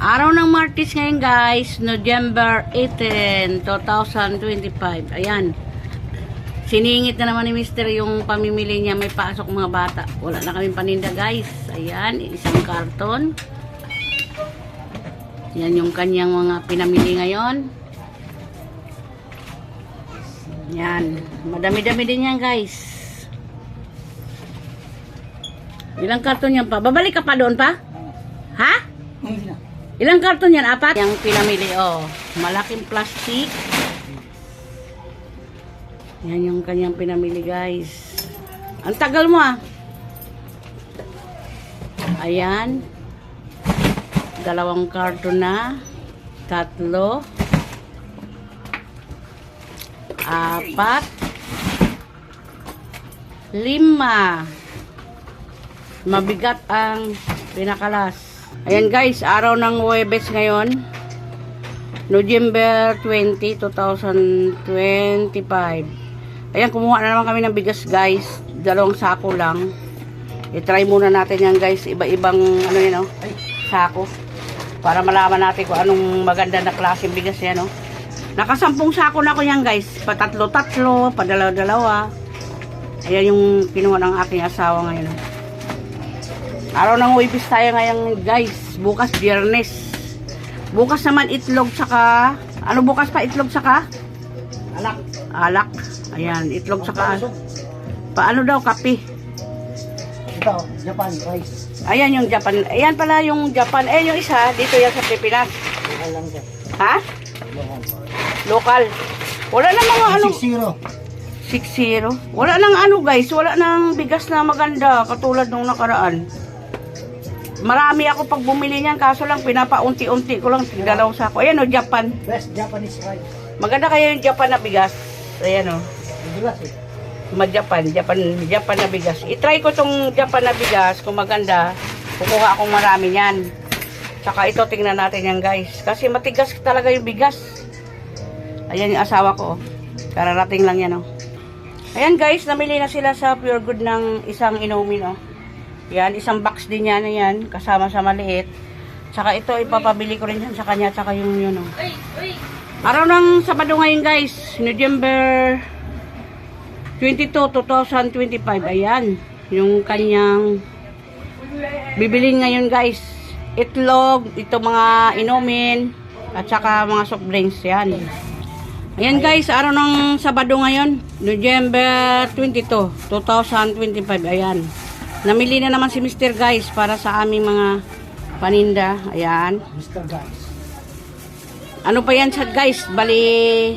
Araw ng Martes ngayon guys, November 18, 2025. Ayan. Siningit na naman ni Mr. yung pamimili niya, may pasok mga bata. Wala na kaming paninda guys. Ayan, isang karton. Yan yung kanyang mga pinamili ngayon. Yan. Madami-dami din yan guys. Ilang karton yan pa? Babalik ka pa doon pa? Ha? Ilang karton yan? 4? Yung pinamili, oh. Malaking plastic. Yan yung kanyang pinamili, guys. Ang tagal mo, ah. Ayan. 2 karton na. 3. 4. Lima. Mabigat ang pinakalas. Ayan guys, araw ng Huwebes ngayon. November 20, 2025. Ayan, kumuha na naman kami ng bigas guys. 2 sako lang. I-try muna natin yan guys. Iba-ibang ano yun, oh, sako. Para malaman natin kung anong maganda na klaseng bigas yan, oh. Naka-10 sako na ko yan guys. Pa-3-3, pa-2-2. Ayan yung kinuha ng aking asawa ngayon. Araw ng Huwebes tayo ngayon guys. Bukas Biyernes. Bukas naman itlog saka ano bukas pa itlog saka? Alak. Alak. Ayan, itlog saka paano daw kape? Ito, Japan rice. Ayan yung Japan. Ayan pala yung Japan. Eh yung isa dito yan sa Pilipinas. Lokal lang dyan. Ha? Lokal. Local. Wala na mga ano 6-0. 6-0. Wala nang ano guys, wala nang bigas na maganda katulad nung nakaraan. Marami ako pag bumili niyan, kaso lang pinapaunti-unti ko lang, 2 sako. Ayan o, Japan. Best Japanese rice. Maganda kayo yung Japan na bigas. Ayan o. Bigas eh. Japan na bigas. I-try ko tong Japan na bigas, kung maganda, kukuha akong marami niyan. Tsaka ito, tingnan natin yan guys. Kasi matigas talaga yung bigas. Ayan yung asawa ko. Kararating lang yan o. Ayan guys, namili na sila sa Pure Good ng isang inumin o. Yan, isang box din yan, yan, kasama sa maliit. Tsaka ito, ipapabili ko rin yan sa kanya, tsaka yung yun, oh. Araw ng Sabado ngayon, guys. November 22, 2025. Ayan, yung kanyang bibilin ngayon, guys. Itlog, ito mga inumin, at tsaka mga soft drinks, yan. Ayan, guys, araw ng Sabado ngayon, November 22, 2025. Ayan. Namili na naman si Mr. guys para sa aming mga paninda. Ayan. Mr. Guys. Ano pa yan sa guys? Bali,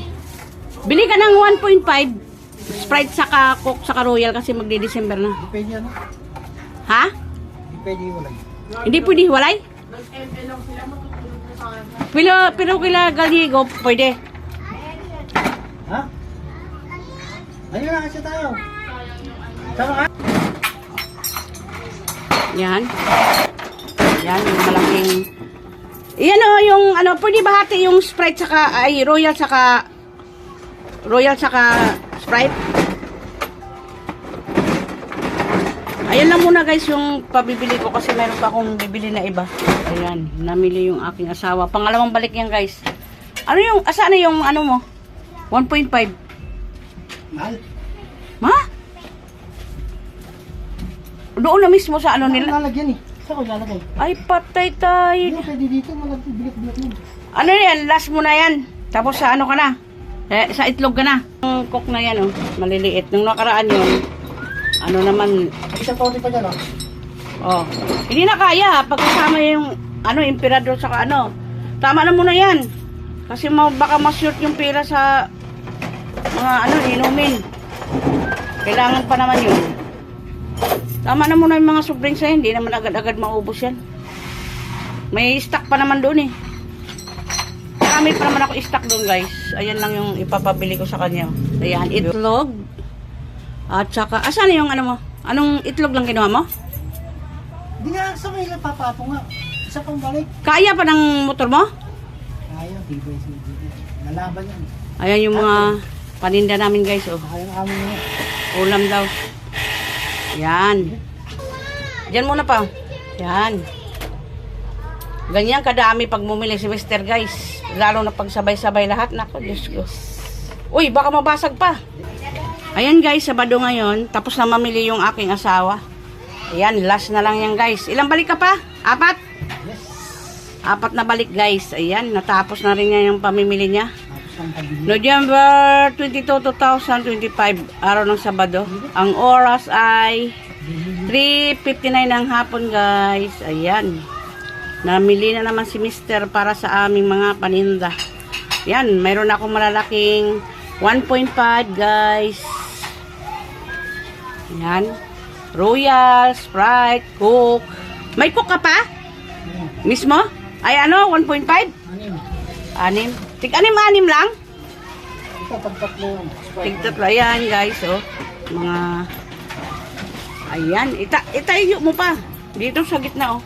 bili ka ng 1.5 Sprite saka Coke saka Royal kasi magdi-December na. Depende ano? Ha? Depende walay. Hindi pwede hiwalay? Pero kila Galigo, pwede. Ha? Ayun na kasi tayo. Sama ka? Yan. Yan, yung malaking. Yan o, yung ano, pwede ba hati yung Sprite saka, ay, Royal saka Sprite? Ayan lang muna guys yung pabibili ko kasi meron pa akong bibili na iba. Ayan, namili yung aking asawa. Pangalawang balik yan guys. Ano yung, asa na yung ano mo? 1.5. Mahal. Ma? Doon na mismo sa ano nila. Lalagyan eh. Saan ko lalagay? Ay, patay tayo. Hindi, pwede dito. Bilik-bilik mo. Ano yan? Last mo na yan. Tapos sa ano ka na? Sa itlog ka na. Yung cook na yan, oh. Maliliit. Nung nakaraan yun, ano naman. Isang konti pa dyan, oh. Oh. Hindi na kaya. Pagkasama yung ano, emperador saka ano. Tama na muna yan. Kasi baka ma-shoot yung pera sa mga ano, inumin. Kailangan pa naman yun. Tama na muna yung mga sobrang sa'yo. Hindi naman agad-agad maubos yan. May stock pa naman doon eh. Marami pa naman ako stock doon guys. Ayan lang yung ipapabili ko sa kanya. Ayan, itlog. At saka, asan yung ano mo? Anong itlog lang ginawa mo? Hindi nga, sa may papapo nga. Isa pang balik. Kaya pa ng motor mo? Ayaw, tibay. Nalaban yan. Ayan yung mga paninda namin guys. Oh. Ayaw kami nga. Ulam daw. Yan. Diyan muna pa. Yan. Ganyan kadami pag bumili si Mr. guys. Lalo na pag sabay-sabay lahat. Nako, Diyos ko. Uy, baka mabasag pa. Ayan guys, Sabado ngayon. Tapos na mamili yung aking asawa. Ayan, last na lang yan guys. Ilang balik ka pa? 4? Yes. 4 na balik guys. Ayan, natapos na rin niya yung pamimili niya. Tapos ang pabili. November 22, 2025. Araw ng Sabado. Ang oras ay 3:59 ng hapon guys. Ayan. Namili na naman si Mr. para sa aming mga paninda. Yan, mayroon akong malalaking 1.5 guys. Yan. Royal, Sprite, Coke. May Coke ka pa? Mismo? Ay ano, 1.5? 6. 6. Tig-anim lang? Ito, pagtatlo. Tig-tatlo. Ayan guys, oh. Mga... Ayan. Itayo mo pa. Dito sa gitna, oh.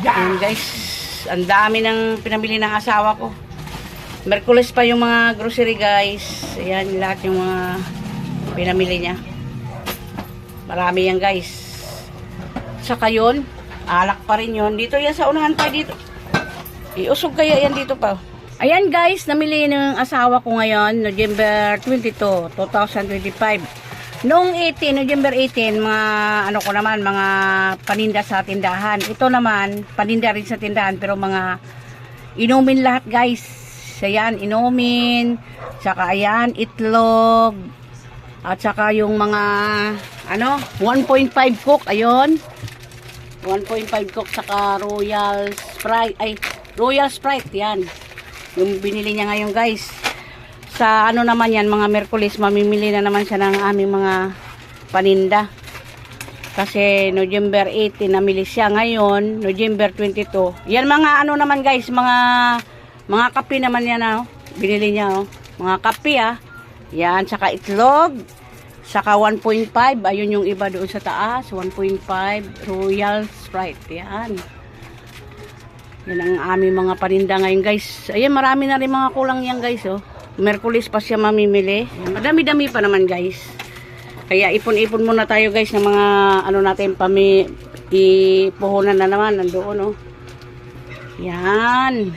Ayan guys, ang dami ng pinamili ng asawa ko. Merkules pa yung mga grocery guys. Ayan, lahat yung mga pinamili niya. Marami yan guys. Saka yun, alak pa rin yun. Dito yan sa unahan pa dito. Iusog kaya yan dito pa. Ayan guys, namili ng asawa ko ngayon, November 22, 2025. Noong 18, November 18, mga ano ko naman, mga paninda sa tindahan. Ito naman, paninda rin sa tindahan, pero mga inumin lahat guys. Ayan, inumin, saka ayan, itlog, at saka yung mga, ano, 1.5 Coke, ayun. 1.5 Coke, saka Royal Sprite, ay, Royal Sprite, yan. Yung binili niya ngayon guys. Sa ano naman yan, mga Merkulis, mamimili na naman siya ng aming mga paninda. Kasi November 18, namili siya ngayon, November 22. Yan mga ano naman guys, mga kape naman yan, oh. Binili niya, oh. Mga kape, ah. Yan, saka itlog, saka 1.5, ayun yung iba doon sa taas, 1.5, Royal Sprite, yan. Yan ang aming mga paninda ngayon guys. Ayan, marami na rin mga kulang yan guys, oh. Merkulis pa siya mamimili. Madami-dami pa naman guys. Kaya ipon-ipon muna tayo guys ng mga ano natin ipuhunan na naman nandoon, oh. Yan.